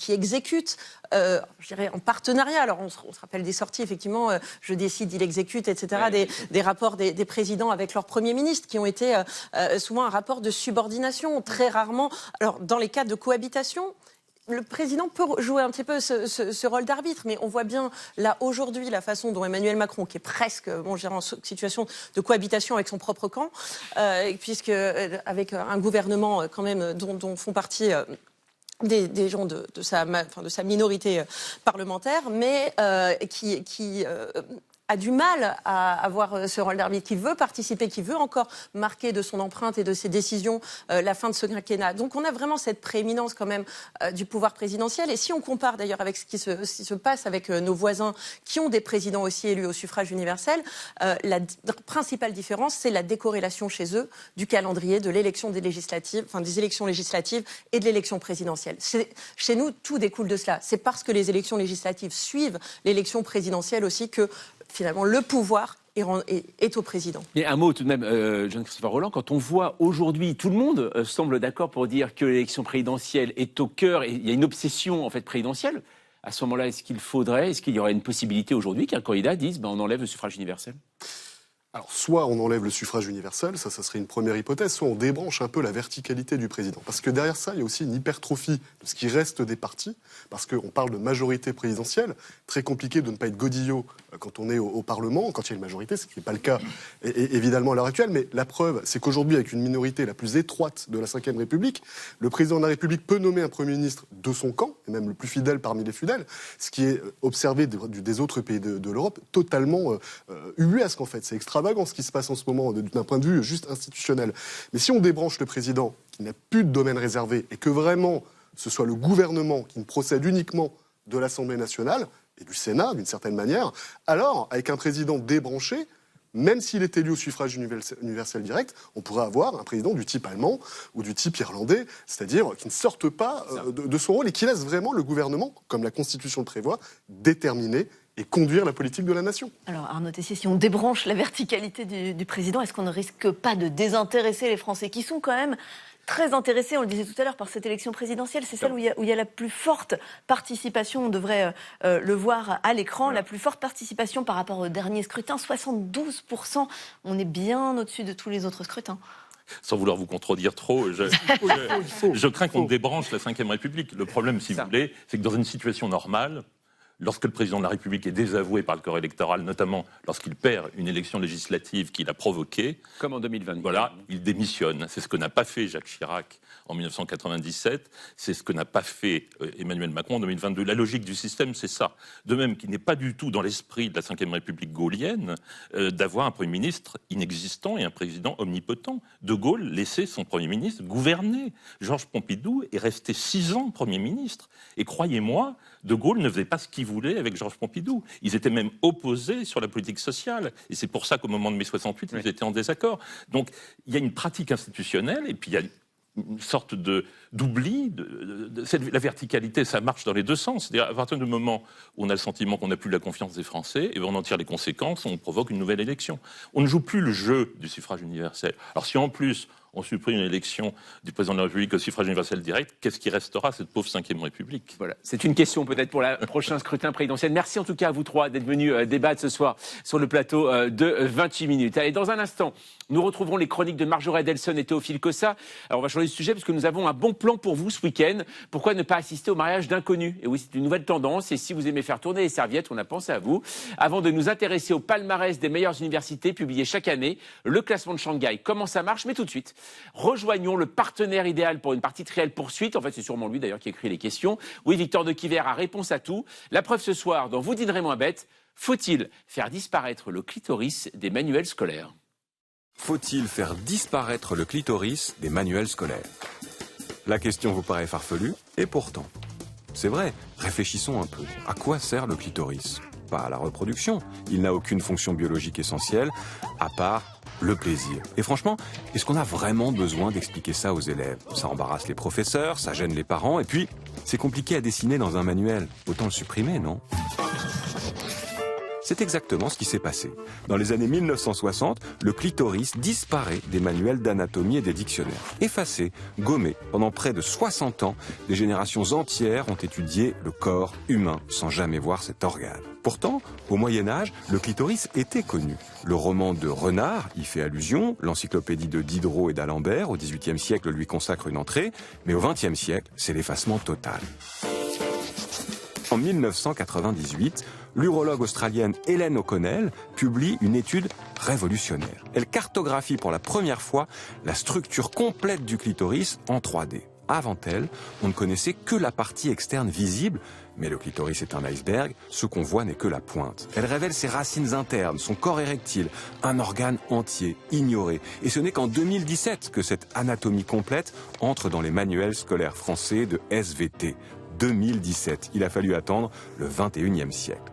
exécute, je dirais, en partenariat. Alors, on se rappelle des sorties, effectivement, je décide, il exécute, etc., des rapports des présidents avec leur Premier ministre, qui ont été souvent un rapport de subordination, très rarement. Alors, dans les cas de cohabitation, le président peut jouer un petit peu ce rôle d'arbitre, mais on voit bien, là, aujourd'hui, la façon dont Emmanuel Macron, qui est presque, je dirais, en situation de cohabitation avec son propre camp, puisque avec un gouvernement, quand même, dont font partie... Des gens de sa minorité parlementaire, mais qui a du mal à avoir ce rôle d'arbitre, qui veut participer, qui veut encore marquer de son empreinte et de ses décisions la fin de ce quinquennat. Donc on a vraiment cette prééminence quand même du pouvoir présidentiel. Et si on compare d'ailleurs avec ce qui se passe avec nos voisins qui ont des présidents aussi élus au suffrage universel, la principale différence, c'est la décorrélation chez eux du calendrier de l'élection des législatives, des élections législatives et de l'élection présidentielle. Chez nous, tout découle de cela. C'est parce que les élections législatives suivent l'élection présidentielle aussi que finalement, le pouvoir est au président. Et un mot tout de même, Jean-Christopher Rolland, quand on voit aujourd'hui, tout le monde semble d'accord pour dire que l'élection présidentielle est au cœur, et il y a une obsession en fait présidentielle. À ce moment-là, est-ce qu'il y aurait une possibilité aujourd'hui qu'un candidat dise on enlève le suffrage universel ? Alors, soit on enlève le suffrage universel, ça serait une première hypothèse, soit on débranche un peu la verticalité du président. Parce que derrière ça, il y a aussi une hypertrophie de ce qui reste des partis, parce qu'on parle de majorité présidentielle, très compliqué de ne pas être godillot quand on est au Parlement, quand il y a une majorité, ce qui n'est pas le cas évidemment à l'heure actuelle, mais la preuve, c'est qu'aujourd'hui, avec une minorité la plus étroite de la Ve République, le président de la République peut nommer un Premier ministre de son camp, et même le plus fidèle parmi les fidèles, ce qui est observé des autres pays de l'Europe, totalement ubuesque en fait, c'est extravagant ce qui se passe en ce moment d'un point de vue juste institutionnel. Mais si on débranche le président, qui n'a plus de domaine réservé, et que vraiment ce soit le gouvernement qui ne procède uniquement de l'Assemblée nationale et du Sénat, d'une certaine manière, alors, avec un président débranché, même s'il est élu au suffrage universel direct, on pourrait avoir un président du type allemand ou du type irlandais, c'est-à-dire qui ne sorte pas de son rôle et qui laisse vraiment le gouvernement, comme la Constitution le prévoit, déterminer et conduire la politique de la nation. Alors Arnaud Tessier, si on débranche la verticalité du président, est-ce qu'on ne risque pas de désintéresser les Français qui sont quand même très intéressés, on le disait tout à l'heure, par cette élection présidentielle? C'est celle où il y a la plus forte participation, on devrait le voir à l'écran, voilà. La plus forte participation par rapport au dernier scrutin, 72%. On est bien au-dessus de tous les autres scrutins. Sans vouloir vous contredire trop, je crains qu'on débranche la Ve République. Le problème, si vous voulez, c'est que dans une situation normale, lorsque le président de la République est désavoué par le corps électoral, notamment lorsqu'il perd une élection législative qu'il a provoquée, comme en 2020, voilà, il démissionne. C'est ce que n'a pas fait Jacques Chirac en 1997, c'est ce que n'a pas fait Emmanuel Macron en 2022. La logique du système, c'est ça. De même qu'il n'est pas du tout dans l'esprit de la Ve République gaulienne d'avoir un Premier ministre inexistant et un président omnipotent. De Gaulle laissait son Premier ministre gouverner. Georges Pompidou est resté 6 ans Premier ministre. Et croyez-moi, De Gaulle ne faisait pas ce qu'il voulait avec Georges Pompidou. Ils étaient même opposés sur la politique sociale. Et c'est pour ça qu'au moment de mai 68, ils étaient en désaccord. Donc, il y a une pratique institutionnelle et puis il y a une sorte d'oubli. La verticalité, ça marche dans les deux sens. C'est-à-dire, à partir du moment où on a le sentiment qu'on n'a plus la confiance des Français, et on en tire les conséquences, on provoque une nouvelle élection. On ne joue plus le jeu du suffrage universel. Alors si en plus on supprime une élection du président de la République au suffrage universel direct, qu'est-ce qui restera, cette pauvre Ve République? Voilà, c'est une question peut-être pour le prochain scrutin présidentiel. Merci en tout cas à vous trois d'être venus débattre ce soir sur le plateau de 28 minutes. Allez, dans un instant, nous retrouverons les chroniques de Marjorie Adelson et Théophile Cossa. Alors on va changer de sujet parce que nous avons un bon plan pour vous ce week-end. Pourquoi ne pas assister au mariage d'inconnus? Et oui, c'est une nouvelle tendance et si vous aimez faire tourner les serviettes, on a pensé à vous. Avant de nous intéresser au palmarès des meilleures universités publiées chaque année, le classement de Shanghai, comment ça marche? Mais tout de suite, rejoignons le partenaire idéal pour une partie de réelle poursuite. En fait, c'est sûrement lui d'ailleurs qui écrit les questions. Oui, Victor de Quiver a réponse à tout. La preuve ce soir, dans Vous dînerez moins bête, faut-il faire disparaître le clitoris des manuels scolaires? Faut-il faire disparaître le clitoris des manuels scolaires? La question vous paraît farfelue, et pourtant. C'est vrai, réfléchissons un peu. À quoi sert le clitoris? Pas à la reproduction. Il n'a aucune fonction biologique essentielle, à part le plaisir. Et franchement, est-ce qu'on a vraiment besoin d'expliquer ça aux élèves? Ça embarrasse les professeurs, ça gêne les parents, et puis, c'est compliqué à dessiner dans un manuel. Autant le supprimer, non? C'est exactement ce qui s'est passé. Dans les années 1960, le clitoris disparaît des manuels d'anatomie et des dictionnaires. Effacé, gommé, pendant près de 60 ans, des générations entières ont étudié le corps humain sans jamais voir cet organe. Pourtant, au Moyen-Âge, le clitoris était connu. Le roman de Renard y fait allusion, l'encyclopédie de Diderot et d'Alembert au XVIIIe siècle lui consacre une entrée, mais au XXe siècle, c'est l'effacement total. En 1998, l'urologue australienne Helen O'Connell publie une étude révolutionnaire. Elle cartographie pour la première fois la structure complète du clitoris en 3D. Avant elle, on ne connaissait que la partie externe visible, mais le clitoris est un iceberg, ce qu'on voit n'est que la pointe. Elle révèle ses racines internes, son corps érectile, un organe entier, ignoré. Et ce n'est qu'en 2017 que cette anatomie complète entre dans les manuels scolaires français de SVT. 2017, il a fallu attendre le 21e siècle.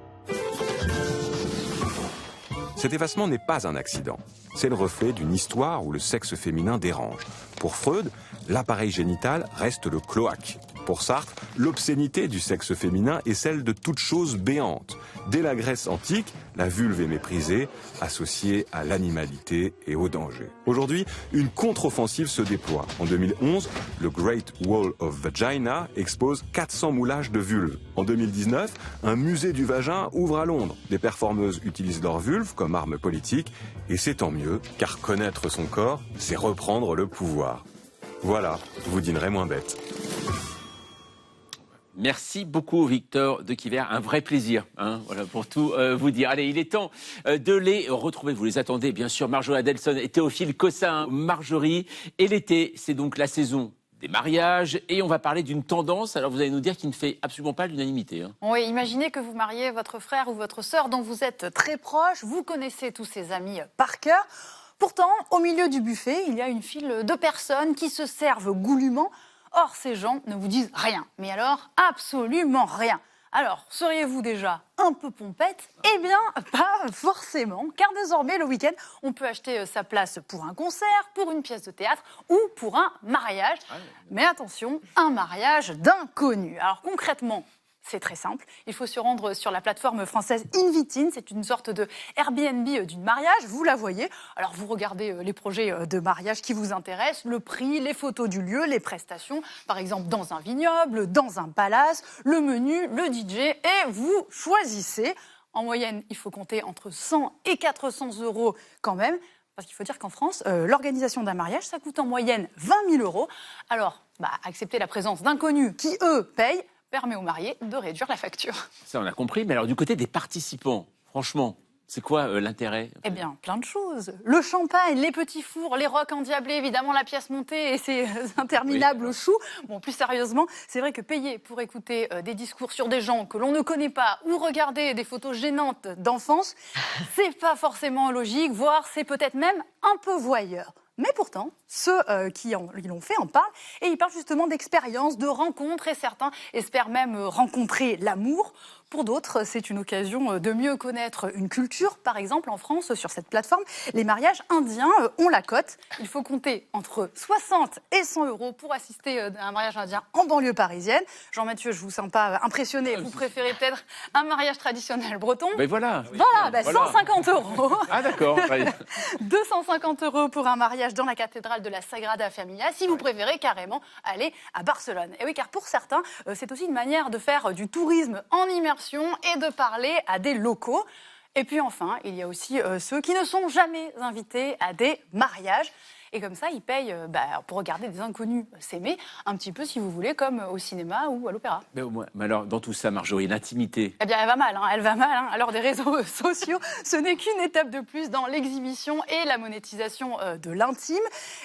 Cet effacement n'est pas un accident. C'est le reflet d'une histoire où le sexe féminin dérange. Pour Freud, l'appareil génital reste le cloaque. Pour Sartre, l'obscénité du sexe féminin est celle de toute chose béante. Dès la Grèce antique, la vulve est méprisée, associée à l'animalité et au danger. Aujourd'hui, une contre-offensive se déploie. En 2011, le Great Wall of Vagina expose 400 moulages de vulves. En 2019, un musée du vagin ouvre à Londres. Des performeuses utilisent leur vulve comme arme politique, et c'est tant mieux, car connaître son corps, c'est reprendre le pouvoir. Voilà, vous dînerez moins bête. Merci beaucoup, Victor Decuyver. Un vrai plaisir, voilà, pour tout vous dire. Allez, il est temps de les retrouver. Vous les attendez, bien sûr, Marjorie Adelson et Théophile Cossin. Marjorie, et l'été, c'est donc la saison des mariages. Et on va parler d'une tendance, alors vous allez nous dire, qui ne fait absolument pas l'unanimité. Oui, imaginez que vous mariez votre frère ou votre sœur dont vous êtes très proche. Vous connaissez tous ses amis par cœur. Pourtant, au milieu du buffet, il y a une file de personnes qui se servent goulûment. Or, ces gens ne vous disent rien. Mais alors, absolument rien. Alors, seriez-vous déjà un peu pompette? Eh bien, pas forcément, car désormais, le week-end, on peut acheter sa place pour un concert, pour une pièce de théâtre ou pour un mariage. Mais attention, un mariage d'inconnus. Alors, concrètement, c'est très simple. Il faut se rendre sur la plateforme française Invitine. C'est une sorte de Airbnb du mariage. Vous la voyez. Alors, vous regardez les projets de mariage qui vous intéressent, le prix, les photos du lieu, les prestations. Par exemple, dans un vignoble, dans un palace, le menu, le DJ. Et vous choisissez. En moyenne, il faut compter entre 100 et 400 € quand même. Parce qu'il faut dire qu'en France, l'organisation d'un mariage, ça coûte en moyenne 20 000 €. Alors, accepter la présence d'inconnus qui, eux, payent, permet aux mariés de réduire la facture. Ça, on a compris. Mais alors, du côté des participants, franchement, c'est quoi l'intérêt? Eh bien, plein de choses. Le champagne, les petits fours, les rocs endiablés, évidemment la pièce montée et ses interminables choux. Bon, plus sérieusement, c'est vrai que payer pour écouter des discours sur des gens que l'on ne connaît pas ou regarder des photos gênantes d'enfance, c'est pas forcément logique, voire c'est peut-être même un peu voyeur. Mais pourtant, ceux qui l'ont fait en parlent, et ils parlent justement d'expériences, de rencontres, et certains espèrent même rencontrer l'amour. Pour d'autres, c'est une occasion de mieux connaître une culture. Par exemple, en France, sur cette plateforme, les mariages indiens ont la cote. Il faut compter entre 60 et 100 € pour assister à un mariage indien en banlieue parisienne. Jean-Mathieu, je vous sens pas impressionné. Vous préférez peut-être un mariage traditionnel breton? Mais voilà. Voilà, 150 €. Ah d'accord. 250 € pour un mariage dans la cathédrale de la Sagrada Familia, si vous préférez carrément aller à Barcelone. Et oui, car pour certains, c'est aussi une manière de faire du tourisme en immersion et de parler à des locaux. Et puis enfin, il y a aussi ceux qui ne sont jamais invités à des mariages. Et comme ça, ils payent pour regarder des inconnus s'aimer, un petit peu, si vous voulez, comme au cinéma ou à l'opéra. Mais au moins, alors, dans tout ça, Marjorie, l'intimité. Eh bien, elle va mal, elle va mal. Alors, des réseaux sociaux, ce n'est qu'une étape de plus dans l'exhibition et la monétisation de l'intime.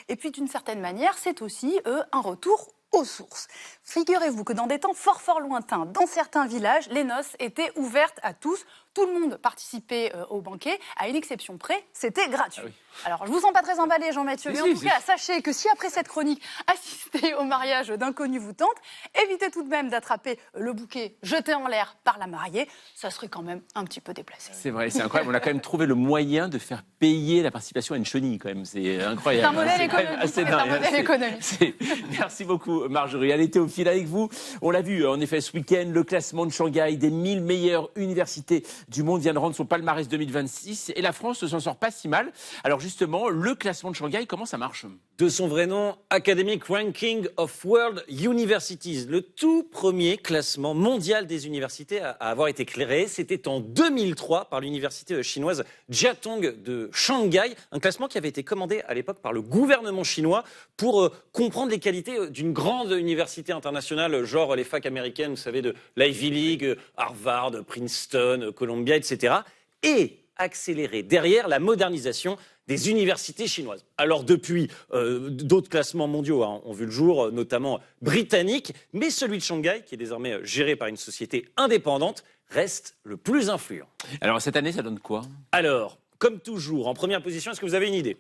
Et puis, d'une certaine manière, c'est aussi un retour aux sources. Figurez-vous que dans des temps fort lointains, dans certains villages, les noces étaient ouvertes à tous. Tout le monde participait au banquet, à une exception près, c'était gratuit. Ah oui. Alors, je vous sens pas très emballé, Jean-Mathieu, mais en tout cas, sachez que si après cette chronique, assister au mariage d'inconnus vous tente, évitez tout de même d'attraper le bouquet jeté en l'air par la mariée, ça serait quand même un petit peu déplacé. C'est vrai, c'est incroyable. On a quand même trouvé le moyen de faire payer la participation à une chenille, quand même. C'est incroyable. C'est un modèle économique. C'est un modèle économique. Merci beaucoup, Marjorie. Allez, Théophile, avec vous. On l'a vu, en effet, ce week-end, le classement de Shanghai des 1000 meilleures universités du monde vient de rendre son palmarès 2026 et la France ne s'en sort pas si mal. Alors justement, le classement de Shanghai, comment ça marche? De son vrai nom, Academic Ranking of World Universities, le tout premier classement mondial des universités à avoir été créé. C'était en 2003 par l'université chinoise Jiatong de Shanghai, un classement qui avait été commandé à l'époque par le gouvernement chinois pour comprendre les qualités d'une grande université internationale, genre les facs américaines, vous savez, de l'Ivy League, Harvard, Princeton, Columbia, etc. Et accélérer derrière la modernisation des universités chinoises. Alors depuis, d'autres classements mondiaux ont vu le jour, notamment britanniques, mais celui de Shanghai, qui est désormais géré par une société indépendante, reste le plus influent. Alors cette année, ça donne quoi? Alors, comme toujours, en première position, est-ce que vous avez une idée?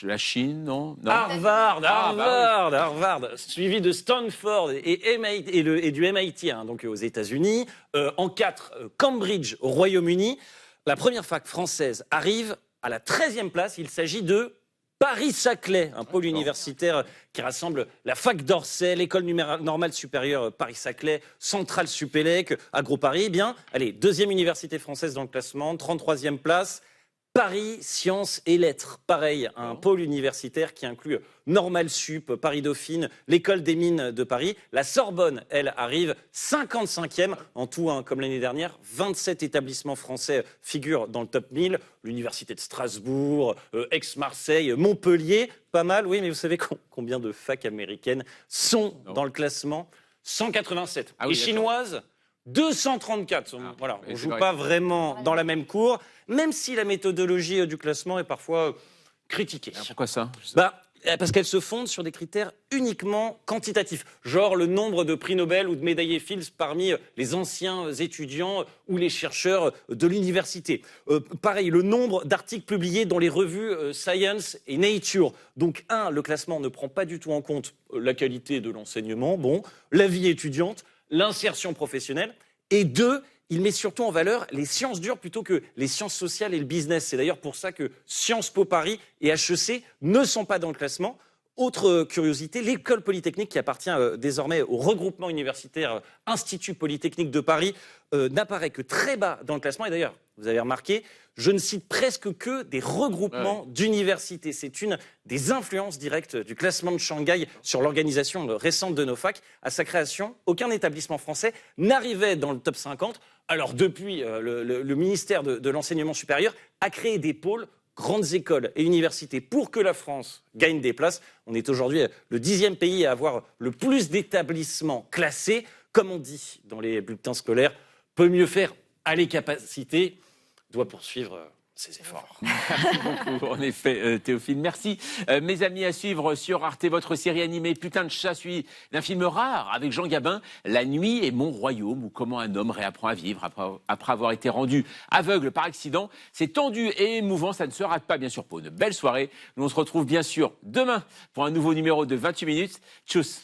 La Chine, non, Harvard, suivi de Stanford et du MIT, donc aux États-Unis. En 4, Cambridge au Royaume-Uni. La première fac française arrive à la 13e place. Il s'agit de Paris-Saclay, un pôle universitaire qui rassemble la fac d'Orsay, l'école normale supérieure Paris-Saclay, Centrale Supélec, AgroParis. Eh bien, allez, deuxième université française dans le classement, 33e place. Paris, Sciences et Lettres. Pareil, un pôle universitaire qui inclut Normal Sup, Paris-Dauphine, l'École des Mines de Paris. La Sorbonne, elle, arrive 55e en tout, comme l'année dernière. 27 établissements français figurent dans le top 1000. L'Université de Strasbourg, Aix-Marseille, Montpellier, pas mal, oui, mais vous savez combien de facs américaines sont dans le classement? 187. Ah oui, et chinoises 234. Voilà, on ne joue pas vraiment dans la même cour, même si la méthodologie du classement est parfois critiquée. Alors pourquoi ça? Parce qu'elle se fonde sur des critères uniquement quantitatifs, genre le nombre de prix Nobel ou de médaillés Fields parmi les anciens étudiants ou les chercheurs de l'université. Pareil, le nombre d'articles publiés dans les revues Science et Nature. Donc, le classement ne prend pas du tout en compte la qualité de l'enseignement, la vie étudiante, l'insertion professionnelle, et 2, il met surtout en valeur les sciences dures plutôt que les sciences sociales et le business. C'est d'ailleurs pour ça que Sciences Po Paris et HEC ne sont pas dans le classement. Autre curiosité, l'école polytechnique qui appartient désormais au regroupement universitaire Institut Polytechnique de Paris n'apparaît que très bas dans le classement. Et d'ailleurs, vous avez remarqué, je ne cite presque que des regroupements d'universités. C'est une des influences directes du classement de Shanghai sur l'organisation récente de nos facs. À sa création, aucun établissement français n'arrivait dans le top 50. Alors depuis, le ministère de l'Enseignement supérieur a créé des pôles, grandes écoles et universités pour que la France gagne des places. On est aujourd'hui le 10e pays à avoir le plus d'établissements classés. Comme on dit dans les bulletins scolaires, peut mieux faire à les capacités, doit poursuivre ses efforts. Merci beaucoup, en effet, Théophile. Merci. Mes amis, à suivre sur Arte, votre série animée Putain de chat, suivi d'un film rare avec Jean Gabin, La nuit est mon royaume, ou comment un homme réapprend à vivre après avoir été rendu aveugle par accident. C'est tendu et émouvant, ça ne se rate pas, bien sûr, pour une belle soirée. Nous, on se retrouve bien sûr demain pour un nouveau numéro de 28 minutes. Tchuss.